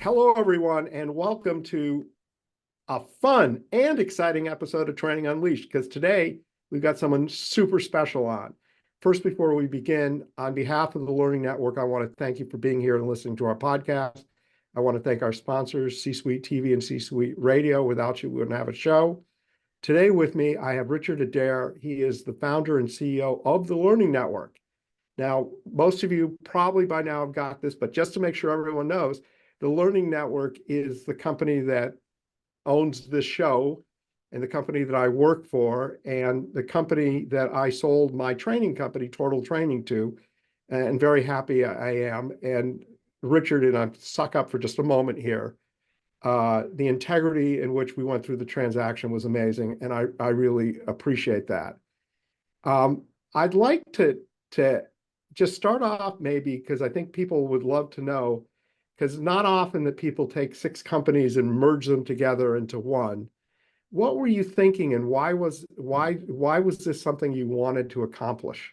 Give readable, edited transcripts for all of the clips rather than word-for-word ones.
Hello, everyone, and welcome to a fun and exciting episode of Training Unleashed, because today we've got someone super special on. First, before we begin, on behalf of the Learning Network, I want to thank you for being here and listening to our podcast. I want to thank our sponsors, C-Suite TV and C-Suite Radio. Without you, we wouldn't have a show. Today with me, I have Richard Adair. He is the founder and CEO of the Learning Network. Now, most of you probably by now have got this, but just to make sure everyone knows, the Learning Network is the company that owns this show and the company that I work for and the company that I sold my training company, Total Training, to, and very happy I am. And Richard, and I suck up for just a moment here, the integrity in which we went through the transaction was amazing, and I really appreciate that. I'd like to just start off maybe, because I think people would love to know, because not often that people take six companies and merge them together into one. What were you thinking, and why was this something you wanted to accomplish?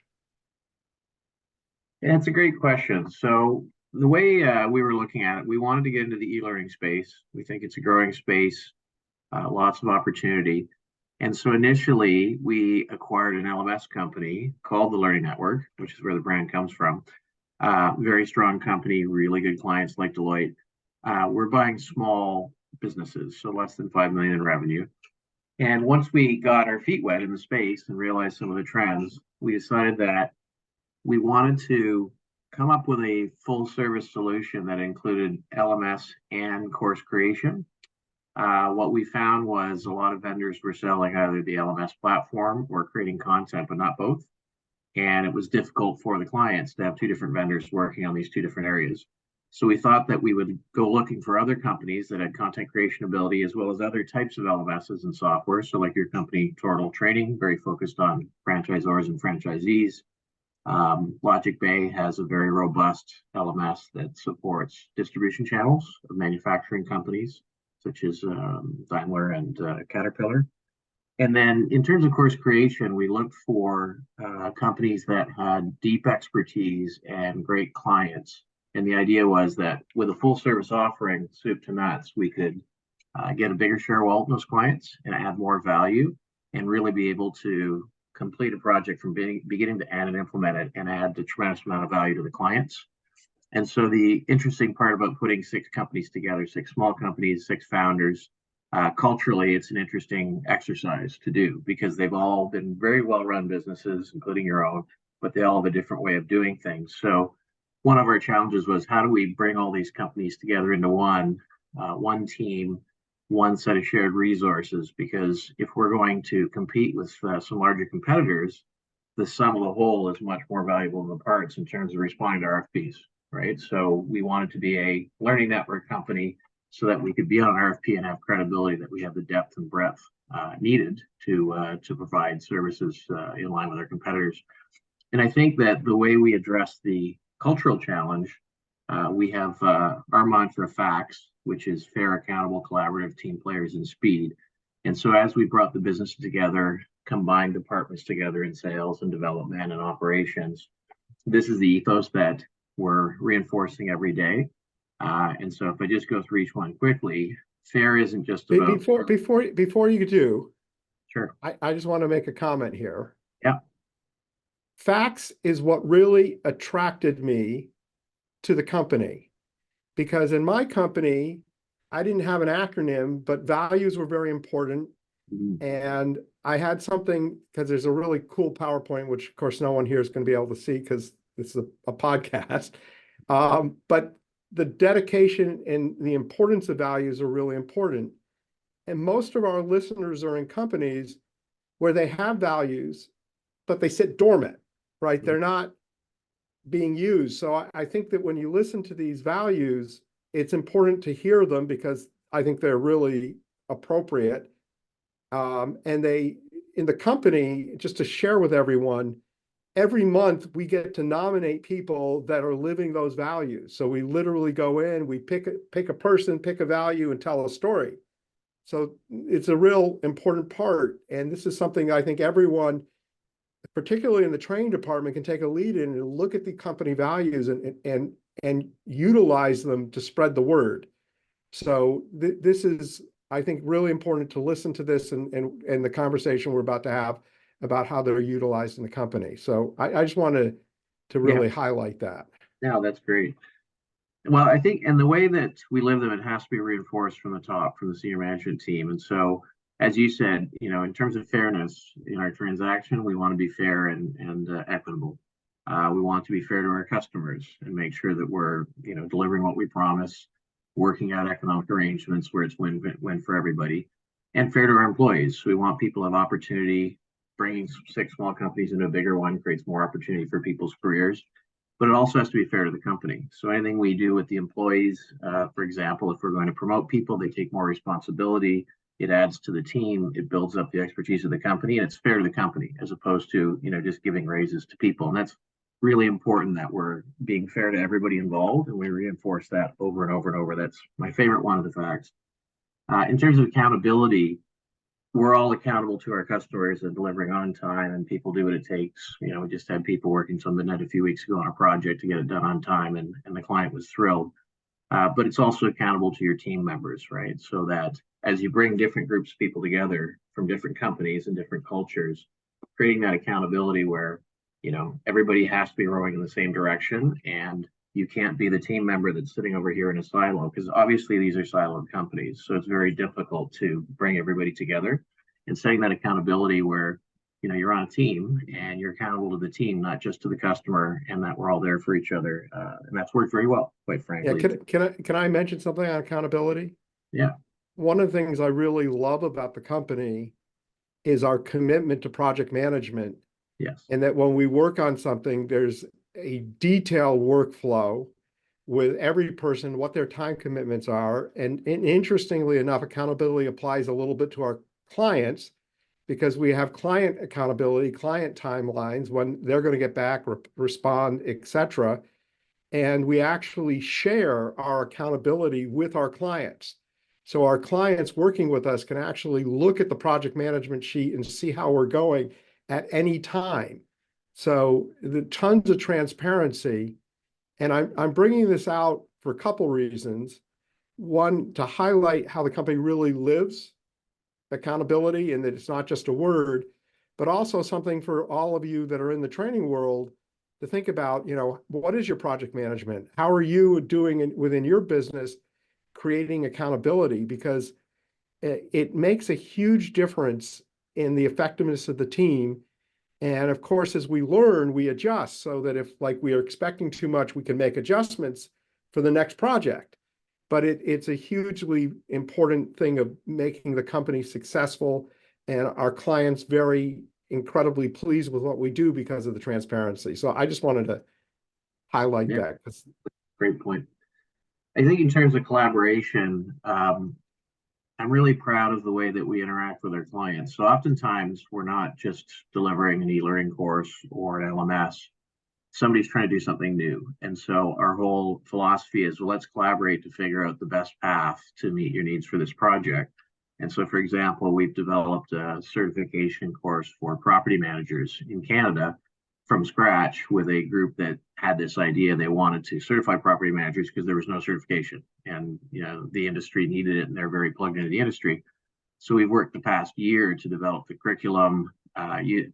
Yeah, it's a great question. So the way we were looking at it, we wanted to get into the e-learning space. We think it's a growing space, lots of opportunity. And so initially we acquired an LMS company called the Learning Network, which is where the brand comes from. Very strong company, really good clients like Deloitte. We're buying small businesses, so less than 5 million in revenue. And once we got our feet wet in the space and realized some of the trends, we decided that we wanted to come up with a full service solution that included LMS and course creation. What we found was a lot of vendors were selling either the LMS platform or creating content, but not both. And it was difficult for the clients to have two different vendors working on these two different areas. So we thought that we would go looking for other companies that had content creation ability, as well as other types of LMSs and software. So like your company, Total Training, very focused on franchisors and franchisees. Logic Bay has a very robust LMS that supports distribution channels of manufacturing companies, such as Daimler and Caterpillar. And then in terms of course creation, we looked for companies that had deep expertise and great clients. And the idea was that with a full service offering, soup to nuts, we could get a bigger share of wallet in those clients and add more value and really be able to complete a project from beginning to end and implement it and add a tremendous amount of value to the clients. And so the interesting part about putting six companies together, six small companies, six founders, culturally, it's an interesting exercise to do because they've all been very well-run businesses, including your own, but they all have a different way of doing things. So one of our challenges was how do we bring all these companies together into one team, one set of shared resources? Because if we're going to compete with some larger competitors, the sum of the whole is much more valuable than the parts in terms of responding to RFPs, right? So we wanted to be a learning network company so that we could be on an RFP and have credibility that we have the depth and breadth needed to provide services in line with our competitors. And I think that the way we address the cultural challenge, we have our mantra FACTS, which is fair, accountable, collaborative, team players, and speed. And so as we brought the business together, combined departments together in sales and development and operations, this is the ethos that we're reinforcing every day. And so if I just go through each one quickly, fair isn't just about before you do, sure. I just want to make a comment here. Yeah. Facts is what really attracted me to the company, because in my company, I didn't have an acronym, but values were very important. Mm-hmm. And I had something, because there's a really cool PowerPoint, which of course no one here is going to be able to see because this is a podcast. But the dedication and the importance of values are really important. And most of our listeners are in companies where they have values, but they sit dormant, right? Mm-hmm. They're not being used. So I think that when you listen to these values, it's important to hear them because I think they're really appropriate. And they, in the company, just to share with everyone, every month we get to nominate people that are living those values. So we literally go in, we pick a person, pick a value, and tell a story. So it's a real important part. And this is something I think everyone, particularly in the training department, can take a lead in and look at the company values and utilize them to spread the word. So this is, I think, really important to listen to this and the conversation we're about to have about how they're utilized in the company. So I just wanted to Yeah, really highlight that. no, that's great. Well, I think, and the way that we live them, it has to be reinforced from the top, from the senior management team. And so, as you said, in terms of fairness in our transaction, we want to be fair and equitable. We want to be fair to our customers and make sure that we're, delivering what we promise, working out economic arrangements where it's win-win for everybody, and fair to our employees. We want people to have opportunity. Bringing 6 small companies into a bigger one creates more opportunity for people's careers, but it also has to be fair to the company. So anything we do with the employees, for example, if we're going to promote people, they take more responsibility. It adds to the team. It builds up the expertise of the company, and it's fair to the company as opposed to just giving raises to people. And that's really important that we're being fair to everybody involved, and we reinforce that over and over and over. That's my favorite one of the facts. In terms of accountability, we're all accountable to our customers and delivering on time, and people do what it takes. We just had people working till midnight a few weeks ago on a project to get it done on time, and the client was thrilled. But it's also accountable to your team members, right? So that as you bring different groups of people together from different companies and different cultures, creating that accountability where, everybody has to be rowing in the same direction, and you can't be the team member that's sitting over here in a silo, because obviously these are siloed companies. So it's very difficult to bring everybody together, and setting that accountability where, you're on a team and you're accountable to the team, not just to the customer, and that we're all there for each other. And that's worked very well, quite Yeah, frankly. can I mention something on accountability? Yeah. One of the things I really love about the company is our commitment to project management, Yes. and that when we work on something, there's a detailed workflow with every person, what their time commitments are. And interestingly enough, accountability applies a little bit to our clients because we have client accountability, client timelines when they're going to get back, respond, etc. And we actually share our accountability with our clients. So our clients working with us can actually look at the project management sheet and see how we're going at any time. So the tons of transparency. And I'm bringing this out for a couple reasons. One, to highlight how the company really lives accountability, and that it's not just a word, but also something for all of you that are in the training world to think about, what is your project management? How are you doing within your business, creating accountability? Because it makes a huge difference in the effectiveness of the team. And of course, as we learn, we adjust so that if we are expecting too much, we can make adjustments for the next project. But it's a hugely important thing of making the company successful and our clients very incredibly pleased with what we do because of the transparency. So I just wanted to highlight Yeah. that. Great point. I think in terms of collaboration, I'm really proud of the way that we interact with our clients. So oftentimes we're not just delivering an e-learning course or an LMS. Somebody's trying to do something new. And so our whole philosophy is, well, let's collaborate to figure out the best path to meet your needs for this project. And so, for example, we've developed a certification course for property managers in Canada from scratch with a group that had this idea. They wanted to certify property managers because there was no certification, and the industry needed it, and they're very plugged into the industry. So we've worked the past year to develop the curriculum,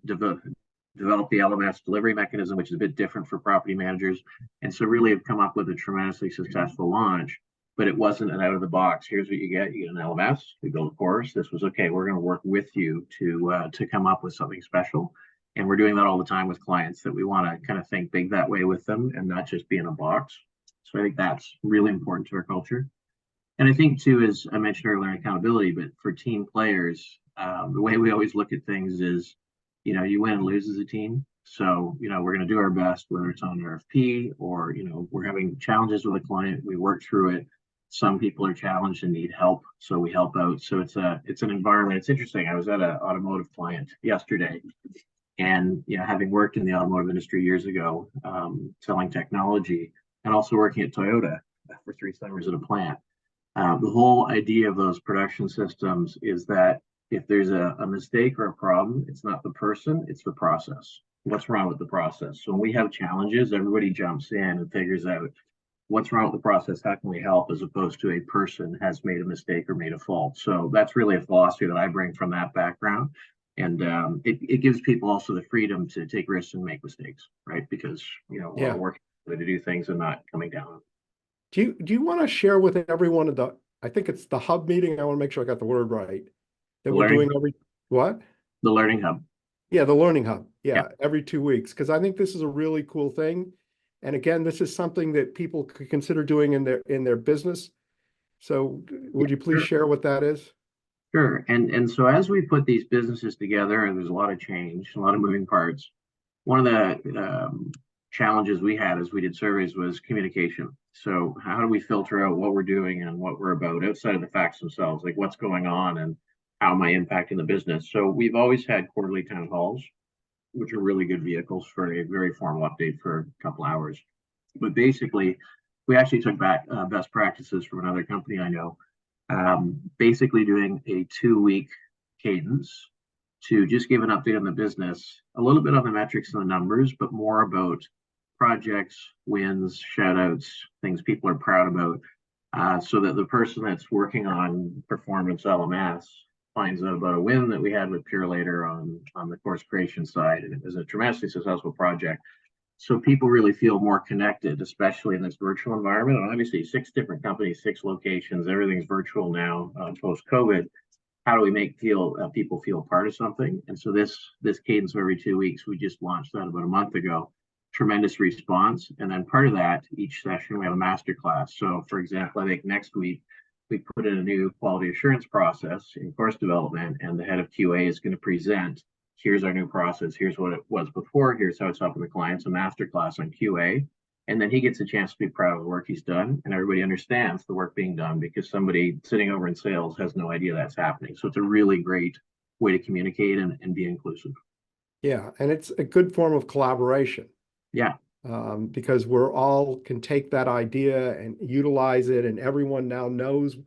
develop the LMS delivery mechanism, which is a bit different for property managers. And so really have come up with a tremendously successful launch, but it wasn't an out of the box. Here's what you get an LMS, we build a course. This was, okay, we're going to work with you to come up with something special. And we're doing that all the time with clients, that we want to kind of think big that way with them and not just be in a box. So I think that's really important to our culture. And I think too, as I mentioned earlier, accountability, but for team players, the way we always look at things is, you win and lose as a team. So, we're going to do our best, whether it's on an RFP or, we're having challenges with a client, we work through it. Some people are challenged and need help, so we help out. So it's an environment. It's interesting. I was at an automotive client yesterday, and having worked in the automotive industry years ago, selling technology, and also working at Toyota for 3 summers at a plant. The whole idea of those production systems is that if there's a mistake or a problem, it's not the person, it's the process. What's wrong with the process? So when we have challenges, everybody jumps in and figures out what's wrong with the process, how can we help, as opposed to a person has made a mistake or made a fault. So that's really a philosophy that I bring from that background. And it gives people also the freedom to take risks and make mistakes, right? Because, we're all Yeah. working to do things and not coming down. Do you want to share with everyone of I think it's the hub meeting. I want to make sure I got the word right. That The we're learning, doing what? the learning hub. Yeah, the learning hub. Yeah. Yeah, every 2 weeks. Because I think this is a really cool thing. And again, this is something that people could consider doing in their business. So would you please Sure. share what that is? Sure. And so as we put these businesses together, and there's a lot of change, a lot of moving parts, one of the challenges we had as we did surveys was communication. So how do we filter out what we're doing and what we're about outside of the facts themselves, like what's going on and how am I impacting the business? So we've always had quarterly town halls, which are really good vehicles for a very formal update for a couple hours. But basically, we actually took back best practices from another company I know, basically doing a 2 week cadence to just give an update on the business, a little bit on the metrics and the numbers, but more about projects, wins, shout outs, things people are proud about, so that the person that's working on performance LMS finds out about a win that we had with Purelator on the course creation side. And it was a tremendously successful project. So people really feel more connected, especially in this virtual environment. And obviously, 6 different companies, 6 locations, everything's virtual now post COVID. How do we make people feel part of something? And so this cadence of every 2 weeks, we just launched that about a month ago. Tremendous response. And then part of that, each session we have a master class. So for example, I think next week we put in a new quality assurance process in course development, and the head of QA is going to present, here's our new process, here's what it was before, here's how it's helping the clients, a master class on QA. And then he gets a chance to be proud of the work he's done, and everybody understands the work being done because somebody sitting over in sales has no idea that's happening. So it's a really great way to communicate and be inclusive. Yeah, and it's a good form of collaboration. Yeah. Because we're all can take that idea and utilize it, and everyone now knows.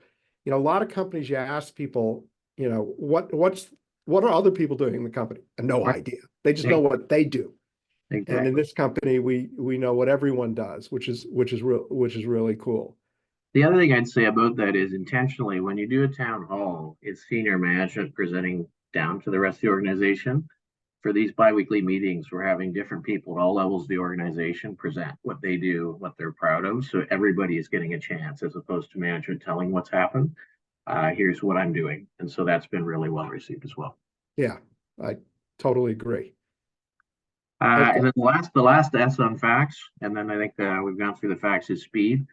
A lot of companies, you ask people, what are other people doing in the company? And no idea. They just know what they do. And in Exactly. this company, we know what everyone does, which is really cool. The other thing I'd say about that is intentionally, when you do a town hall, it's senior management presenting down to the rest of the organization. For these biweekly meetings, we're having different people at all levels of the organization present what they do, what they're proud of. So everybody is getting a chance, as opposed to management telling what's happened. Here's what I'm doing. And so that's been really well received as well. Yeah, I totally agree. And Okay. then the last S on facts, and then I think we've gone through the facts, is speed.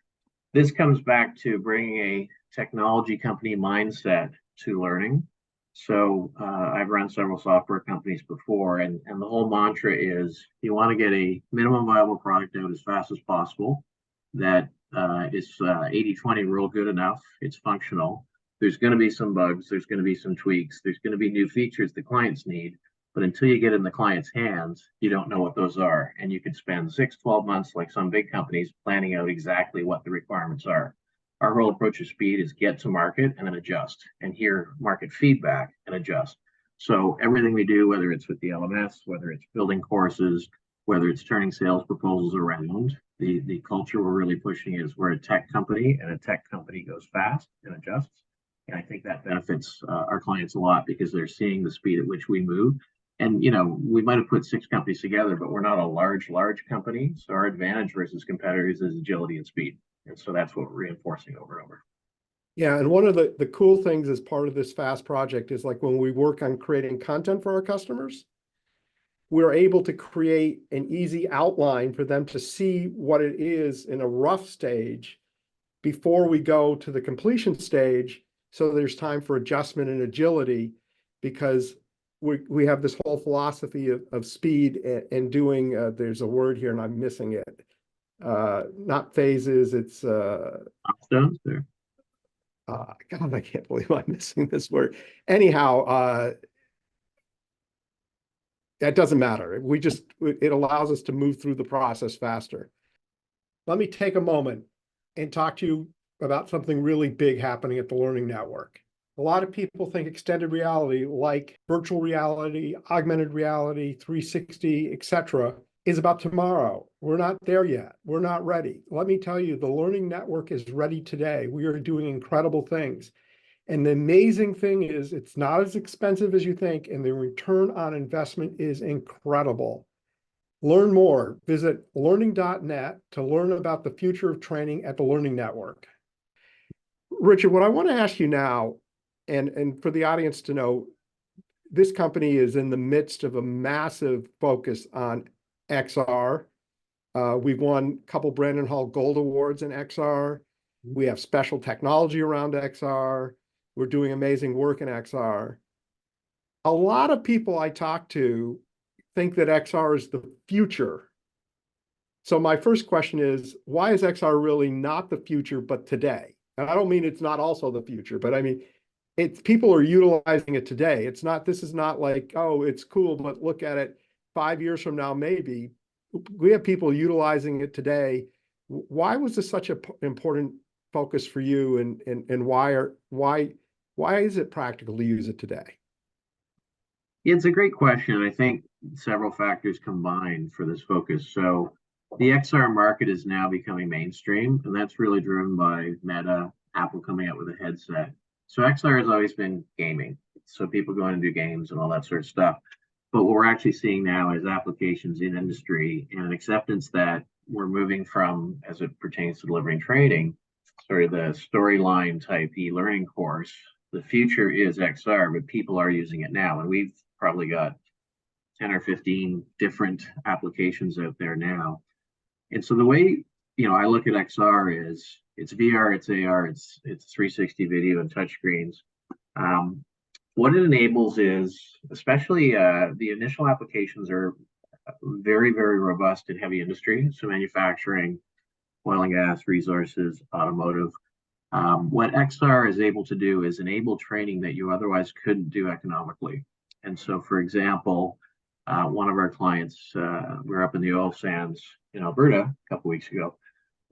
This comes back to bringing a technology company mindset to learning. So I've run several software companies before, and the whole mantra is you want to get a minimum viable product out as fast as possible that is 80/20 rule good enough, it's functional. There's going to be some bugs, there's going to be some tweaks, there's going to be new features the clients need. But until you get in the client's hands, you don't know what those are. And you could spend 6, 12 months, like some big companies, planning out exactly what the requirements are. Our whole approach to speed is get to market and then adjust and hear market feedback and adjust. So everything we do, whether it's with the LMS, whether it's building courses, whether it's turning sales proposals around, the culture we're really pushing is we're a tech company, and a tech company goes fast and adjusts. And I think that benefits our clients a lot because they're seeing the speed at which we move. And we might have put 6 companies together, but we're not a large company. So our advantage versus competitors is agility and speed. And so that's what we're reinforcing over and over. Yeah, and one of the cool things as part of this FAST project is like when we work on creating content for our customers, we're able to create an easy outline for them to see what it is in a rough stage before we go to the completion stage. So there's time for adjustment and agility, because we have this whole philosophy of speed and doing, there's a word here and I'm missing it. Not phases, it's Milestones there. God, I can't believe I'm missing this word. Anyhow, that doesn't matter. It allows us to move through the process faster. Let me take a moment and talk to you about something really big happening at the Learning Network. A lot of people think extended reality, like virtual reality, augmented reality, 360, etc., is about tomorrow. We're not there yet. We're not ready. Let me tell you, the Learning Network is ready today. We are doing incredible things. And the amazing thing is it's not as expensive as you think, and the return on investment is incredible. Learn more. Visit learning.net to learn about the future of training at the Learning Network. Richard, what I want to ask you now, and for the audience to know, this company is in the midst of a massive focus on XR. We've won a couple Brandon Hall Gold Awards in XR. We have special technology around XR. We're doing amazing work in XR. A lot of people I talk to think that XR is the future. So my first question is, why is XR really not the future, but today? And I don't mean it's not also the future, but I mean, people are utilizing it today. This is not like, oh, it's cool, but look at it 5 years from now, maybe. We have people utilizing it today. Why was this such an important focus for you, and why is it practical to use it today? It's a great question. I think several factors combined for this focus. So the XR market is now becoming mainstream, and that's really driven by Meta, Apple coming out with a headset. So XR has always been gaming. So people going to do games and all that sort of stuff. But what we're actually seeing now is applications in industry and an acceptance that we're moving from, as it pertains to delivering training, sort of the storyline type e-learning course. The future is XR, but people are using it now. And we've probably got 10 or 15 different applications out there now. And so the way, I look at XR is it's VR, it's AR, it's 360 video and touchscreens. What it enables is, especially the initial applications are very, very robust in heavy industry. So manufacturing, oil and gas, resources, automotive. What XR is able to do is enable training that you otherwise couldn't do economically. And so, for example, one of our clients, we're up in the oil sands in Alberta a couple weeks ago.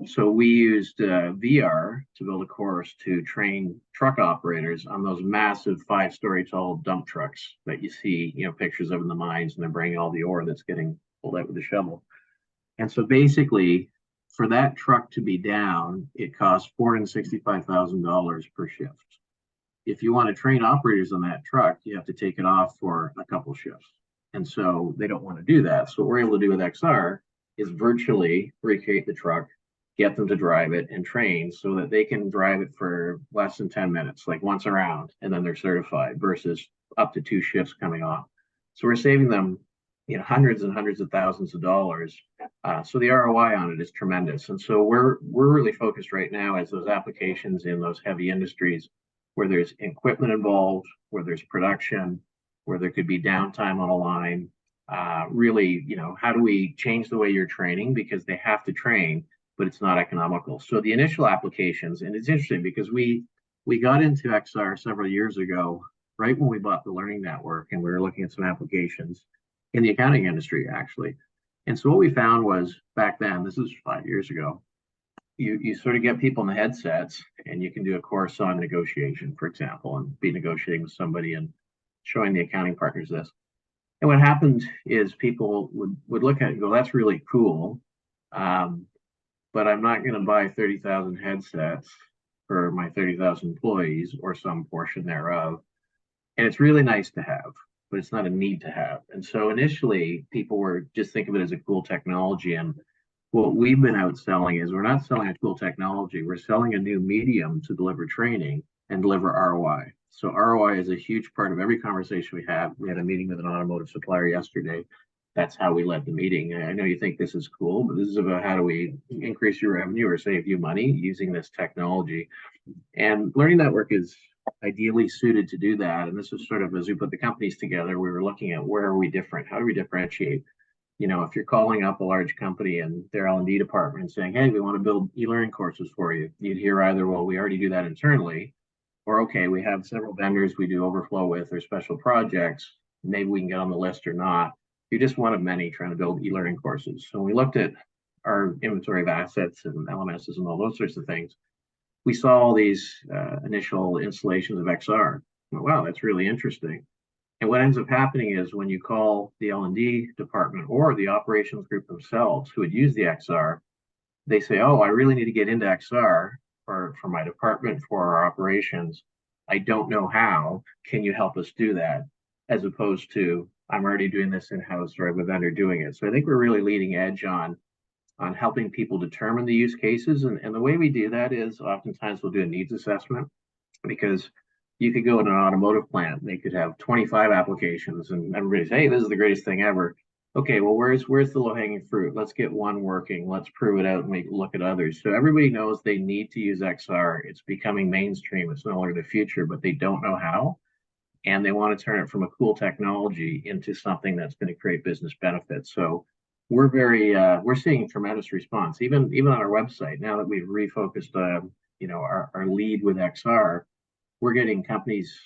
So we used VR to build a course to train truck operators on those massive 5-story tall dump trucks that you see, pictures of in the mines, and they're bringing all the ore that's getting pulled out with a shovel. And so basically, for that truck to be down, it costs $465,000 per shift. If you want to train operators on that truck, you have to take it off for a couple shifts. And so they don't want to do that. So what we're able to do with XR is virtually recreate the truck, get them to drive it and train so that they can drive it for less than 10 minutes, like once around, and then they're certified versus up to 2 shifts coming off. So we're saving them, hundreds and hundreds of thousands of dollars. So the ROI on it is tremendous. And so we're really focused right now as those applications in those heavy industries where there's equipment involved, where there's production, where there could be downtime on a line. Really, how do we change the way you're training? Because they have to train, but it's not economical. So the initial applications, and it's interesting because we got into XR several years ago, right when we bought the Learning Network, and we were looking at some applications in the accounting industry, actually. And so what we found was back then, this is 5 years ago, you sort of get people in the headsets and you can do a course on negotiation, for example, and be negotiating with somebody and showing the accounting partners this. And what happened is people would look at it and go, that's really cool. But I'm not going to buy 30,000 headsets for my 30,000 employees or some portion thereof. And it's really nice to have, but it's not a need to have. And so initially, people were just think of it as a cool technology. And what we've been out selling is we're not selling a cool technology. We're selling a new medium to deliver training and deliver ROI. So ROI is a huge part of every conversation we have. We had a meeting with an automotive supplier yesterday. That's how we led the meeting. I know you think this is cool, but this is about how do we increase your revenue or save you money using this technology. And Learning Network is ideally suited to do that. And this is sort of, as we put the companies together, we were looking at where are we different? How do we differentiate? If you're calling up a large company and their L&D department saying, hey, we want to build e-learning courses for you, you'd hear either, well, we already do that internally, or okay, we have several vendors we do overflow with or special projects. Maybe we can get on the list or not. You're just one of many trying to build e-learning courses. So when we looked at our inventory of assets and LMSs and all those sorts of things, we saw all these initial installations of XR. Wow, that's really interesting. And what ends up happening is when you call the L&D department or the operations group themselves who would use the XR, they say, oh, I really need to get into XR for my department, for our operations. I don't know how. Can you help us do that? As opposed to, I'm already doing this in-house or I have a vendor doing it. So I think we're really leading edge on helping people determine the use cases. And the way we do that is oftentimes we'll do a needs assessment, because you could go in an automotive plant and they could have 25 applications and everybody's, hey, this is the greatest thing ever. Okay, well, where's the low-hanging fruit? Let's get one working. Let's prove it out and look at others. So everybody knows they need to use XR. It's becoming mainstream. It's no longer the future, but they don't know how. And they want to turn it from a cool technology into something that's going to create business benefits. So we're seeing tremendous response, even on our website. Now that we've refocused, our lead with XR, we're getting companies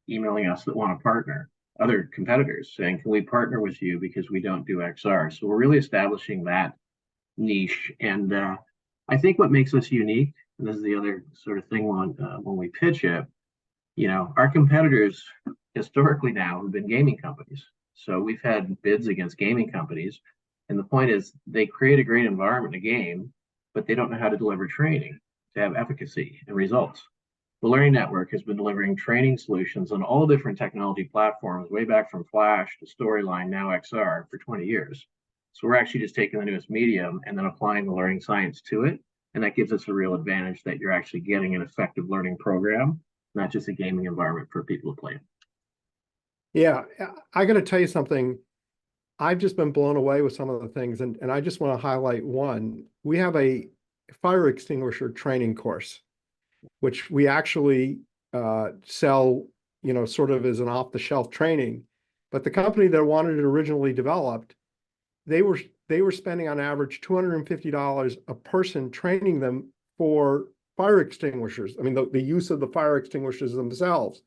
emailing us that want to partner, other competitors saying, can we partner with you because we don't do XR? So we're really establishing that niche. And I think what makes us unique, and this is the other sort of thing when we pitch it, our competitors historically now have been gaming companies. So we've had bids against gaming companies. And the point is they create a great environment in a game, but they don't know how to deliver training to have efficacy and results. The Learning Network has been delivering training solutions on all different technology platforms, way back from Flash to Storyline, now XR, for 20 years. So we're actually just taking the newest medium and then applying the learning science to it. And that gives us a real advantage that you're actually getting an effective learning program, not just a gaming environment for people to play in. Yeah, I got to tell you something. I've just been blown away with some of the things, and I just want to highlight one. We have a fire extinguisher training course, which we actually sell, sort of as an off-the-shelf training. But the company that wanted it originally developed, they were spending on average $250 a person training them for fire extinguishers. I mean, the use of the fire extinguishers themselves.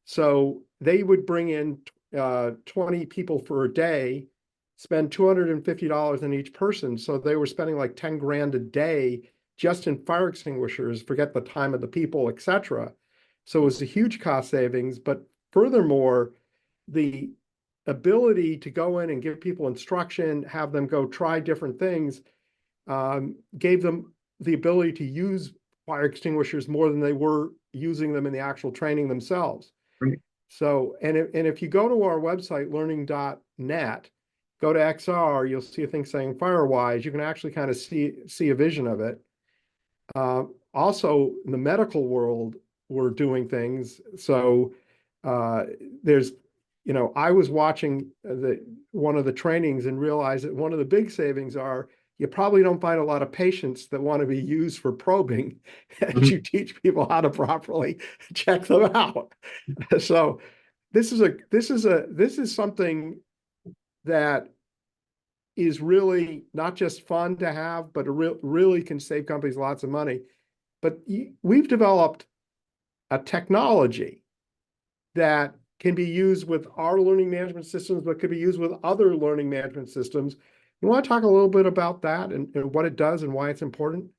So they would bring in 20 people for a day, spend $250 on each person. So they were spending like 10 grand a day just in fire extinguishers, forget the time of the people, etc. So it was a huge cost savings. But furthermore, the ability to go in and give people instruction, have them go try different things, gave them the ability to use fire extinguishers more than they were using them in the actual training themselves. Right. So, and if you go to our website, learning.net, go to XR, you'll see a thing saying FireWise. You can actually kind of see a vision of it. Also, in the medical world, we're doing things. So there's, I was watching one of the trainings and realized that one of the big savings are you probably don't find a lot of patients that want to be used for probing as you teach people how to properly check them out. So this is something that is really not just fun to have, but really can save companies lots of money. But we've developed a technology that can be used with our learning management systems, but could be used with other learning management systems. You want to talk a little bit about that and what it does and why it's important?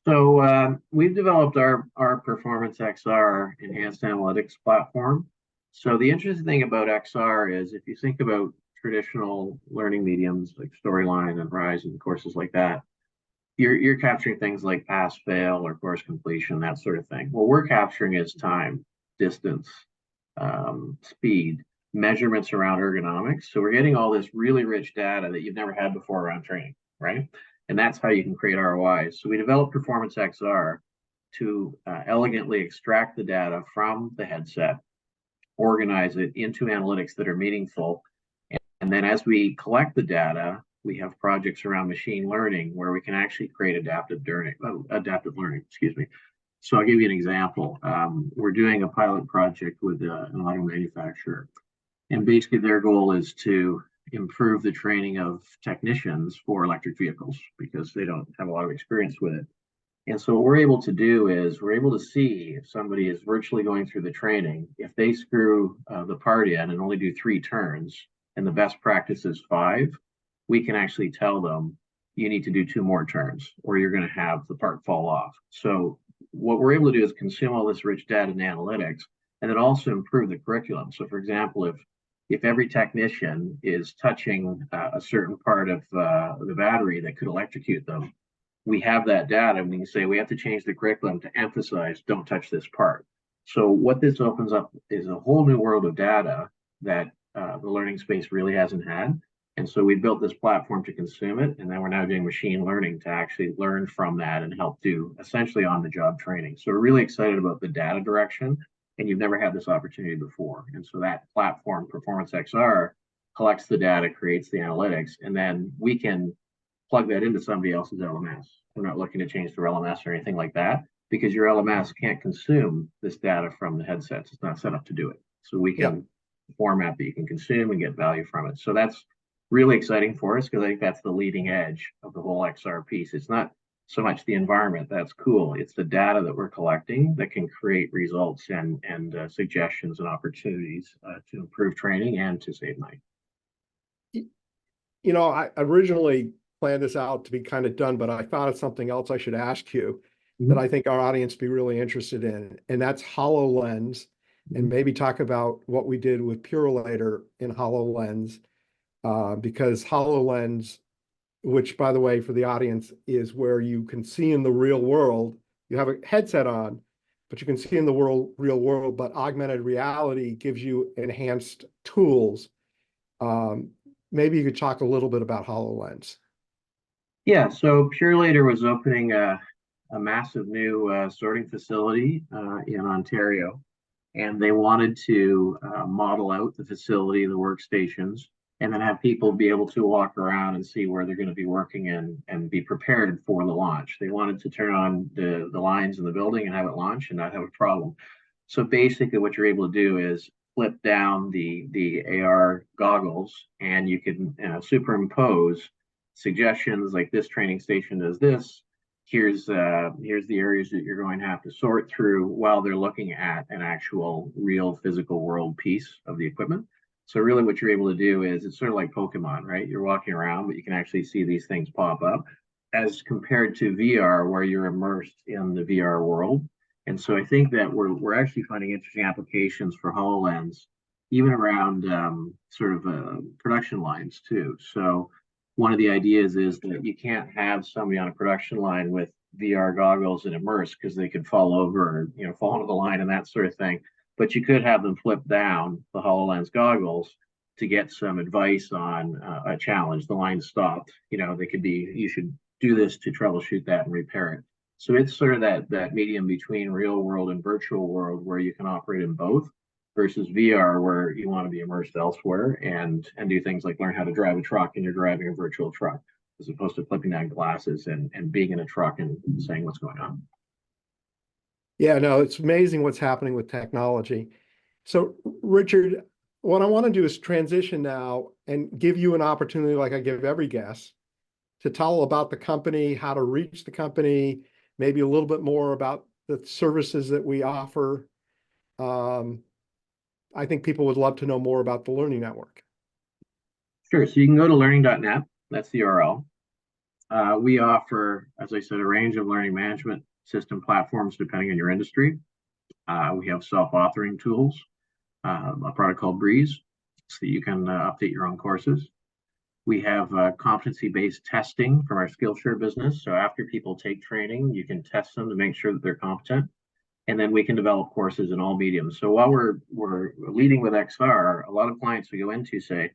So we've developed our Performance XR enhanced analytics platform. So the interesting thing about XR is if you think about traditional learning mediums like Storyline and Rise and courses like that, you're capturing things like pass, fail, or course completion, that sort of thing. What we're capturing is time, distance, speed, measurements around ergonomics. So we're getting all this really rich data that you've never had before around training, right? And that's how you can create ROIs. So we developed Performance XR to elegantly extract the data from the headset, organize it into analytics that are meaningful. And then as we collect the data, we have projects around machine learning where we can actually create adaptive learning, excuse me. So I'll give you an example. We're doing a pilot project with an auto manufacturer. And basically their goal is to improve the training of technicians for electric vehicles because they don't have a lot of experience with it. And so what we're able to do is we're able to see if somebody is virtually going through the training, if they screw the part in and only do 3 turns and the best practice is 5, we can actually tell them you need to do 2 more turns or you're going to have the part fall off. So what we're able to do is consume all this rich data and analytics and then also improve the curriculum. So, for example, if every technician is touching a certain part of the battery that could electrocute them, we have that data and we can say we have to change the curriculum to emphasize don't touch this part. So what this opens up is a whole new world of data that the learning space really hasn't had. And so we built this platform to consume it, and then we're now doing machine learning to actually learn from that and help do essentially on-the-job training. So we're really excited about the data direction, and you've never had this opportunity before. And so that platform, Performance XR, collects the data, creates the analytics, and then we can plug that into somebody else's LMS. We're not looking to change their LMS or anything like that because your LMS can't consume this data from the headsets. It's not set up to do it. So we can format that you can consume and get value from it. So that's really exciting for us because I think that's the leading edge of the whole XR piece. It's not so much the environment that's cool. It's the data that we're collecting that can create results and suggestions and opportunities to improve training and to save money. You know, I originally planned this out to be kind of done, but I thought of something else I should ask you that I think our audience be really interested in, and that's HoloLens, and maybe talk about what we did with Purelator in HoloLens, because HoloLens, which by the way, for the audience, is where you can see in the real world, you have a headset on, but you can see in the real world, but augmented reality gives you enhanced tools. Maybe you could talk a little bit about HoloLens. Yeah, so Purelator was opening a massive new sorting facility in Ontario, and they wanted to model out the facility, the workstations, and then have people be able to walk around and see where they're going to be working and be prepared for the launch. They wanted to turn on the lines in the building and have it launch and not have a problem. So basically what you're able to do is flip down the AR goggles, and you can superimpose suggestions like this training station does this. Here's the areas that you're going to have to sort through while they're looking at an actual real physical world piece of the equipment. So really what you're able to do is it's sort of like Pokemon, right? You're walking around, but you can actually see these things pop up as compared to VR where you're immersed in the VR world. And so I think that we're actually finding interesting applications for HoloLens, even around production lines too. So one of the ideas is that you can't have somebody on a production line with VR goggles and immerse because they could fall over or fall into the line and that sort of thing. But you could have them flip down the HoloLens goggles to get some advice on a challenge. The line stopped. They could be, you should do this to troubleshoot that and repair it. So it's sort of that medium between real world and virtual world where you can operate in both versus VR where you want to be immersed elsewhere and do things like learn how to drive a truck and you're driving a virtual truck as opposed to flipping down glasses and being in a truck and saying what's going on. Yeah, no, it's amazing what's happening with technology. So Richard, what I want to do is transition now and give you an opportunity, like I give every guest, to tell about the company, how to reach the company, maybe a little bit more about the services that we offer. I think people would love to know more about the Learning Network. Sure. So you can go to learning.net. That's the URL. We offer, as I said, a range of learning management system platforms depending on your industry. We have self-authoring tools, a product called Breeze, so that you can update your own courses. We have competency-based testing from our Skillshare business. So after people take training, you can test them to make sure that they're competent. And then we can develop courses in all mediums. So while we're leading with XR, a lot of clients we go into say,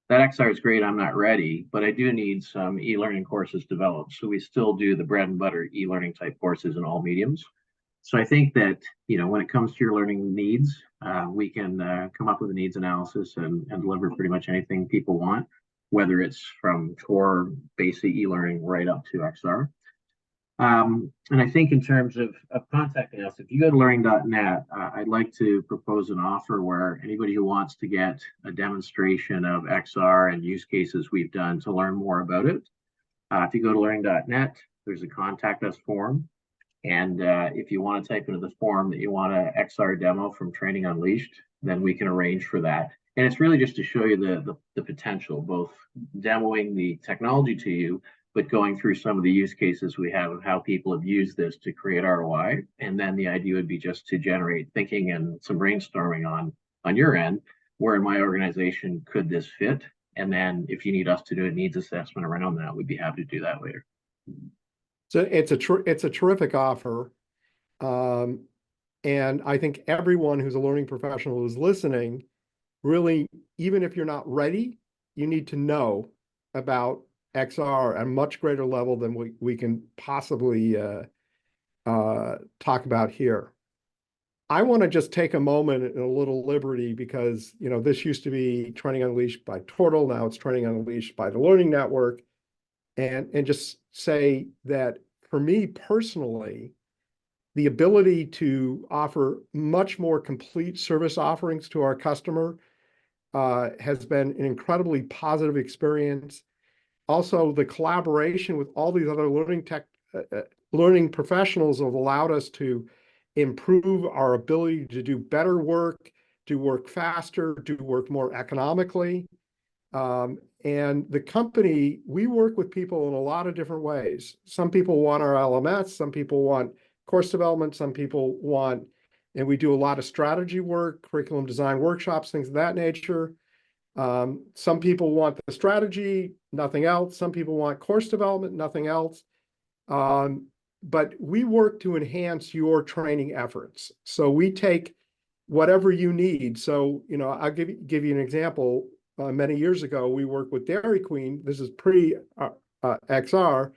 that XR is great, I'm not ready, but I do need some e-learning courses developed. So we still do the bread and butter e-learning type courses in all mediums. So I think that, when it comes to your learning needs, we can come up with a needs analysis and deliver pretty much anything people want, whether it's from core basic e-learning right up to XR. And I think in terms of contacting us, if you go to learning.net, I'd like to propose an offer where anybody who wants to get a demonstration of XR and use cases we've done to learn more about it, if you go to learning.net, there's a contact us form. And if you want to type into the form that you want an XR demo from Training Unleashed, then we can arrange for that. And it's really just to show you the potential, both demoing the technology to you, but going through some of the use cases we have of how people have used this to create ROI. And then the idea would be just to generate thinking and some brainstorming on your end, where in my organization could this fit? And then if you need us to do a needs assessment around that, we'd be happy to do that later. So it's a terrific offer. And I think everyone who's a learning professional who's listening, really, even if you're not ready, you need to know about XR at a much greater level than we can possibly talk about here. I want to just take a moment and a little liberty because, this used to be Training Unleashed by Tortle. Now it's Training Unleashed by the Learning Network. And just say that for me personally, the ability to offer much more complete service offerings to our customer has been an incredibly positive experience. Also, the collaboration with all these other learning professionals have allowed us to improve our ability to do better work, do work faster, do work more economically. And the company, we work with people in a lot of different ways. Some people want our LMS, some people want course development, some people want, and we do a lot of strategy work, curriculum design workshops, things of that nature. Some people want the strategy, nothing else. Some people want course development, nothing else. But we work to enhance your training efforts. So we take whatever you need. So, I'll give you an example. Many years ago, we worked with Dairy Queen. This is pre-XR.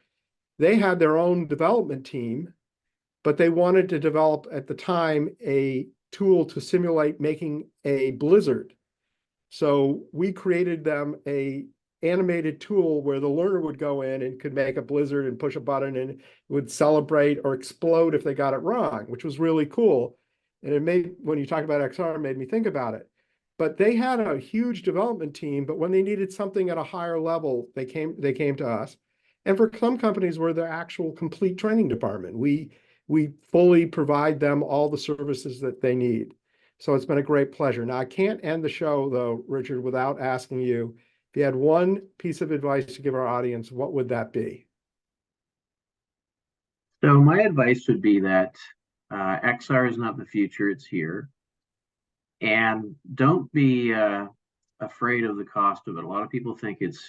They had their own development team, but they wanted to develop at the time a tool to simulate making a blizzard. So we created them a animated tool where the learner would go in and could make a blizzard and push a button and it would celebrate or explode if they got it wrong, which was really cool. And it made, when you talk about XR, it made me think about it. But they had a huge development team, but when they needed something at a higher level, they came to us. And for some companies, we're the actual complete training department. We fully provide them all the services that they need. So it's been a great pleasure. Now, I can't end the show, though, Richard, without asking you, if you had one piece of advice to give our audience, what would that be? So my advice would be that XR is not the future, it's here. And don't be afraid of the cost of it. A lot of people think it's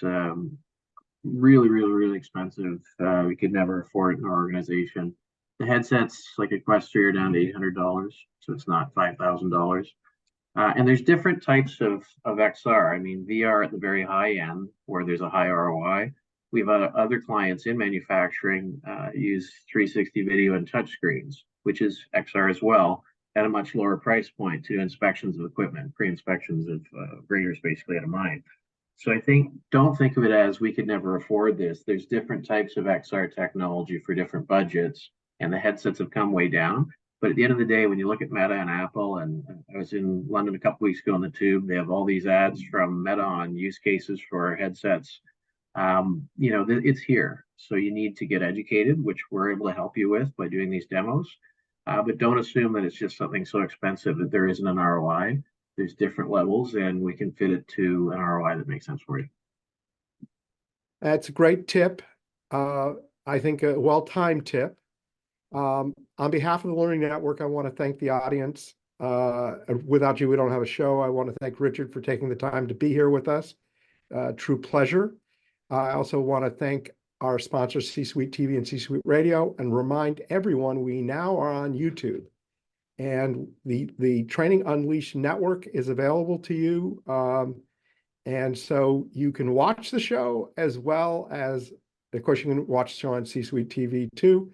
really, really, really expensive. We could never afford it in our organization. The headsets, like a Quest 3, are down to $800, so it's not $5,000. And there's different types of XR. I mean, VR at the very high end, where there's a high ROI. We've other clients in manufacturing use 360 video and touchscreens, which is XR as well, at a much lower price point to inspections of equipment, pre-inspections of graders basically at a mine. So I think, don't think of it as we could never afford this. There's different types of XR technology for different budgets, and the headsets have come way down. But at the end of the day, when you look at Meta and Apple, and I was in London a couple weeks ago on the Tube, they have all these ads from Meta on use cases for headsets. It's here. So you need to get educated, which we're able to help you with by doing these demos. But don't assume that it's just something so expensive that there isn't an ROI. There's different levels, and we can fit it to an ROI that makes sense for you. That's a great tip. I think a well-timed tip. On behalf of the Learning Network, I want to thank the audience. Without you, we don't have a show. I want to thank Richard for taking the time to be here with us. True pleasure. I also want to thank our sponsors, C-Suite TV and C-Suite Radio, and remind everyone we now are on YouTube. And the Training Unleashed Network is available to you. And so you can watch the show as well as, of course, you can watch the show on C-Suite TV too,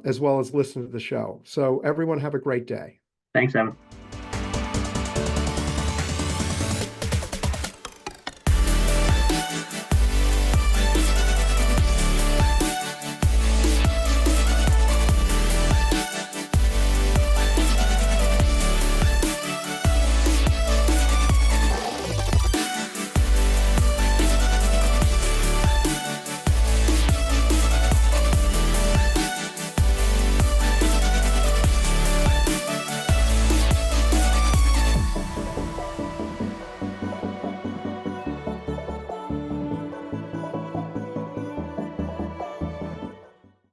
as well as listen to the show. So everyone have a great day. Thanks, Evan.